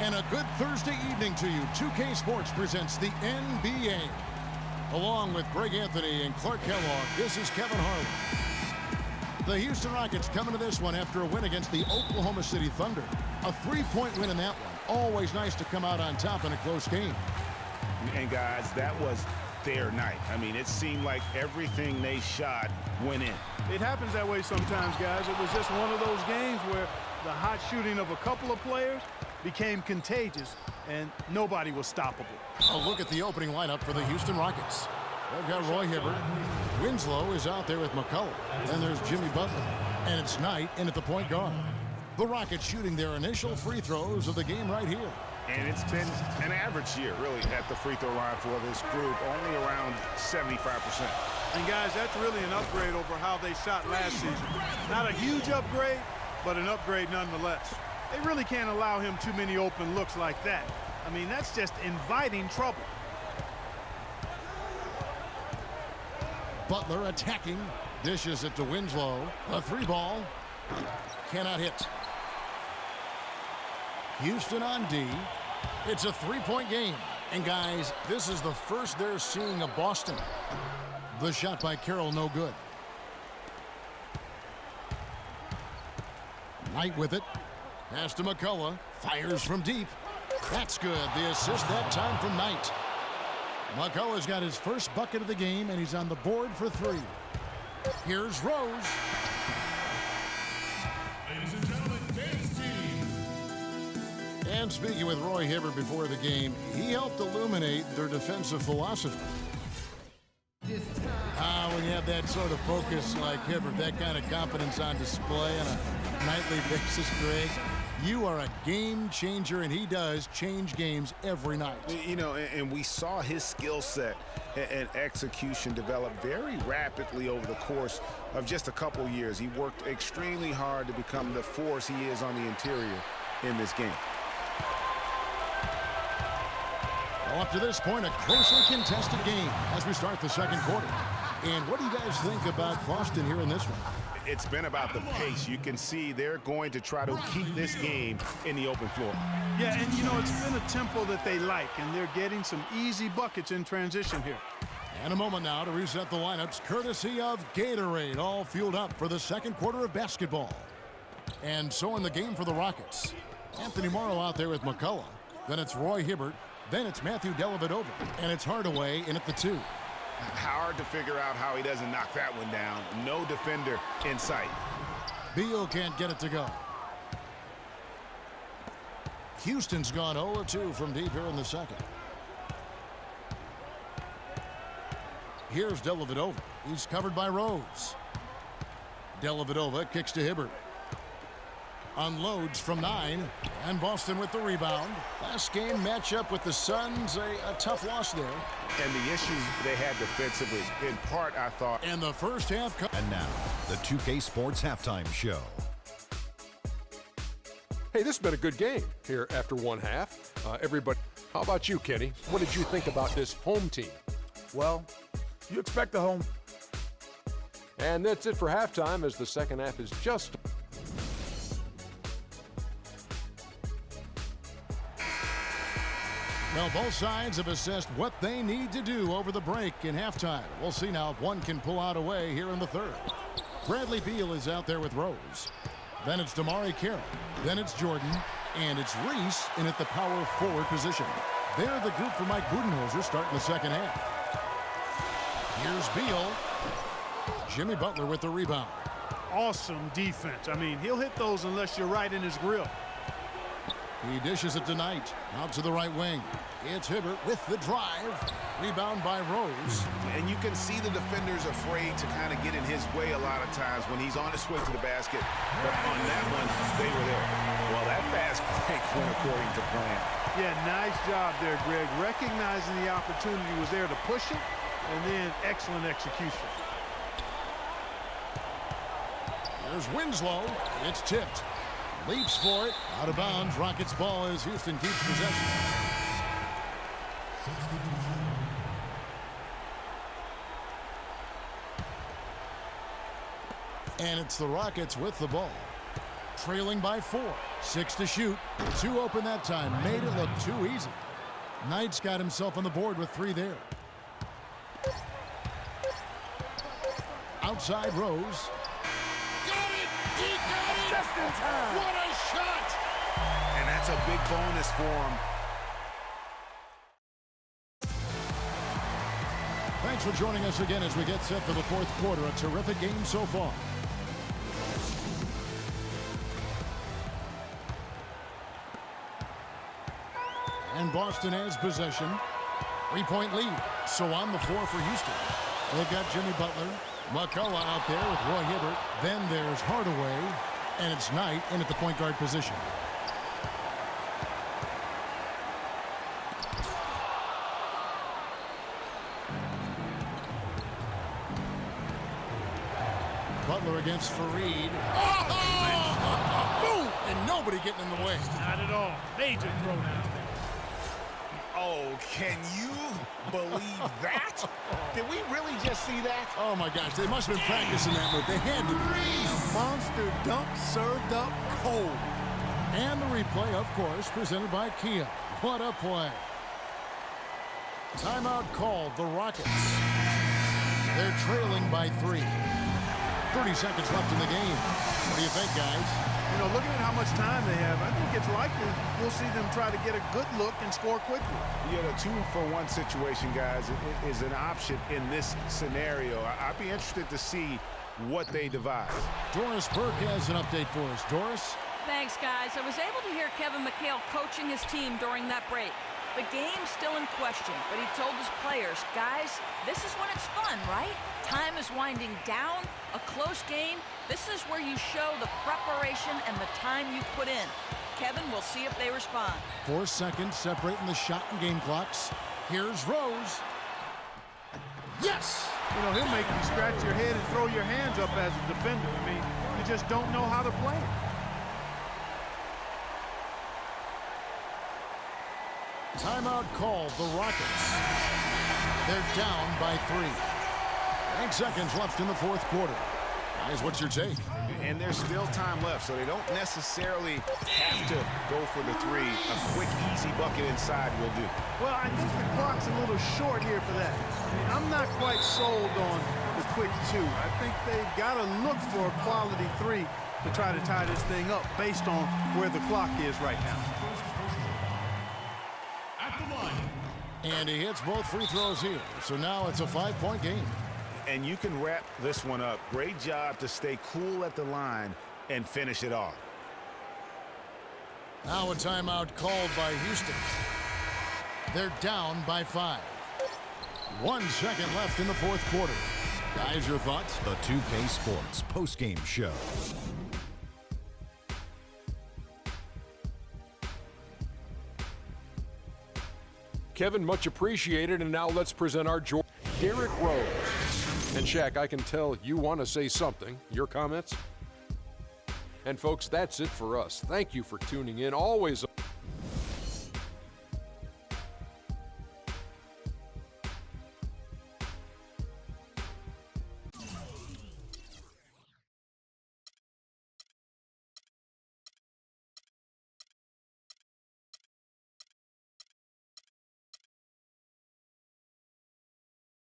And a good Thursday evening to you. 2K Sports presents the NBA. Along with Greg Anthony and Clark Kellogg, this is Kevin Harlan. The Houston Rockets coming to this one after a win against the Oklahoma City Thunder. A three-point win in that one. Always nice to come out on top in a close game. And guys, that was their night. I mean, it seemed like everything they shot went in. It happens that way sometimes, guys. It was just one of those games where the hot shooting of a couple of players became contagious, and nobody was stoppable. A look at the opening lineup for the Houston Rockets. They've got Roy Hibbert. Winslow is out there with McCullough. Then there's Jimmy Butler. And it's Knight in at the point guard. The Rockets shooting their initial free throws of the game right here. And it's been an average year, really, at the free throw line for this group, only around 75%. And, guys, that's really an upgrade over how they shot last season. Not a huge upgrade, but an upgrade nonetheless. They really can't allow him too many open looks like that. I mean, that's just inviting trouble. Butler attacking. Dishes it to Winslow. A three ball. Cannot hit. Houston on D. It's a three-point game. And, guys, this is the first they're seeing of Boston. The shot by Carroll, no good. Knight with it. Pass to McCullough. Fires from deep. That's good. The assist that time from Knight. McCullough's got his first bucket of the game, and he's on the board for three. Here's Rose. Ladies and gentlemen, dance team. And speaking with Roy Hibbert before the game, he helped illuminate their defensive philosophy. When you have that sort of focus like Hibbert, that kind of confidence on display on a nightly basis, Greg, you are a game changer, and he does change games every night. You know, and we saw his skill set and execution develop very rapidly over the course of just a couple years. He worked extremely hard to become the force he is on the interior in this game. Well, up to this point, a closely contested game as we start the second quarter. And what do you guys think about Boston here in this one? It's been about the pace. You can see they're going to try to keep this game in the open floor. Yeah, and, you know, it's been a tempo that they like, and they're getting some easy buckets in transition here. And a moment now to reset the lineups, courtesy of Gatorade, all fueled up for the second quarter of basketball. And so in the game for the Rockets, Anthony Morrow out there with McCullough. Then it's Roy Hibbert. Then it's Matthew Dellavedova. And it's Hardaway in at the two. Hard to figure out how he doesn't knock that one down. No defender in sight. Beal can't get it to go. Houston's gone 0-2 from deep here in the second. Here's Dellavedova. He's covered by Rose. Dellavedova kicks to Hibbert. Unloads from 9, and Boston with the rebound. Last game matchup with the Suns, a tough loss there. And the issues they had defensively, in part, I thought. And the first half. And now, the 2K Sports Halftime Show. Hey, this has been a good game here after one half. Everybody, how about you, Kenny? What did you think about this home team? Well, you expect the home. And that's it for halftime as the second half is just... Well, both sides have assessed what they need to do over the break in halftime. We'll see now if one can pull out away here in the third. Bradley Beal is out there with Rose. Then it's DeMarre Carroll. Then it's Jordan. And it's Reese in at the power forward position. They're the group for Mike Budenholzer starting the second half. Here's Beal. Jimmy Butler with the rebound. Awesome defense. I mean, he'll hit those unless you're right in his grill. He dishes it to Knight. Out to the right wing. It's Hibbert with the drive. Rebound by Rose. And you can see the defenders afraid to kind of get in his way a lot of times when he's on his way to the basket. But on that one, they were there. Well, that fast break went according to plan. Yeah, nice job there, Greg. Recognizing the opportunity was there to push it, and then excellent execution. There's Winslow. It's tipped. Leaps for it. Out of bounds. Rockets ball as Houston keeps possession. And it's the Rockets with the ball. Trailing by 4. 6 to shoot. 2 open that time. Made it look too easy. Knight's got himself on the board with 3 there. Outside Rose. Got it! He got it! Just in time. What a shot! And that's a big bonus for him. Thanks for joining us again as we get set for the fourth quarter. A terrific game so far. And Boston has possession. 3-point lead. So on the floor for Houston. They've got Jimmy Butler. McCullough out there with Roy Hibbert. Then there's Hardaway. And it's Knight in at the point guard position. Butler against Fareed. Boom! And nobody getting in the way. Not at all. Major throwdown. Oh, can you believe that? Did we really just see that? Oh my gosh, they must have been practicing that move. They had to. Monster dunk served up cold. And the replay, of course, presented by Kia. What a play. Timeout called, the Rockets. They're trailing by 3. 30 seconds left in the game. What do you think, guys? You know, looking at how much time they have, I think it's likely we'll see them try to get a good look and score quickly. Yeah, the 2-for-1 situation, guys, is an option in this scenario. I'd be interested to see what they devise. Doris Burke has an update for us. Doris? Thanks, guys. I was able to hear Kevin McHale coaching his team during that break. The game's still in question, but he told his players, guys, this is when it's fun, right? Time is winding down, a close game. This is where you show the preparation and the time you've put in. Kevin, we'll see if they respond. 4 seconds separating the shot and game clocks. Here's Rose. Yes! You know, he'll make you scratch your head and throw your hands up as a defender. I mean, you just don't know how to play it. Timeout called, the Rockets. They're down by 3. 9 seconds left in the fourth quarter. Guys, what's your take? And there's still time left, so they don't necessarily have to go for the 3. A quick, easy bucket inside will do. Well, I think the clock's a little short here for that. I mean, I'm not quite sold on the quick 2. I think they've got to look for a quality 3 to try to tie this thing up based on where the clock is right now. At the line. And he hits both free throws here. So now it's a 5-point game. And you can wrap this one up. Great job to stay cool at the line and finish it off. Now a timeout called by Houston. They're down by 5. 1 second left in the fourth quarter. Guys, your thoughts? The 2K Sports postgame show. Kevin, much appreciated. And now let's present our Derrick Rose. And Shaq, I can tell you want to say something. Your comments? And folks, that's it for us. Thank you for tuning in. Always